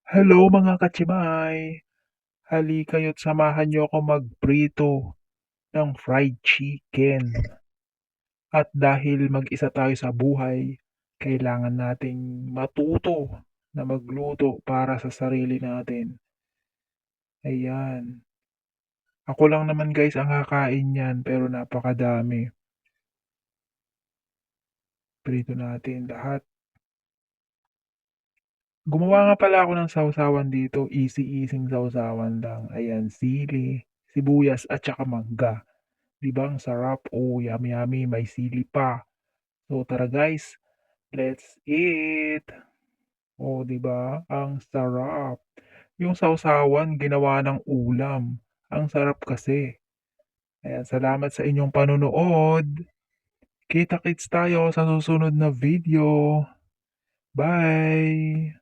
Hello mga kachimay! Halikayo't samahan niyo ako magprito ng fried chicken. At dahil mag-isa tayo sa buhay, kailangan nating matuto na magluto para sa sarili natin. Ayan. Ako lang naman guys ang kakain niyan pero napakadami. Prito natin lahat. Gumawa nga pala ako ng sawsawan dito. Easy-easy sawsawan lang. Ayan, sili, sibuyas at saka mangga. 'Di ba ang sarap? Oh, yummy yummy, may sili pa. So tara guys, let's eat. Oh, 'di ba? Ang sarap. Yung sawsawan ginawa ng ulam. Ang sarap kasi. Ayan, salamat sa inyong panonood. Kita-kits tayo sa susunod na video. Bye!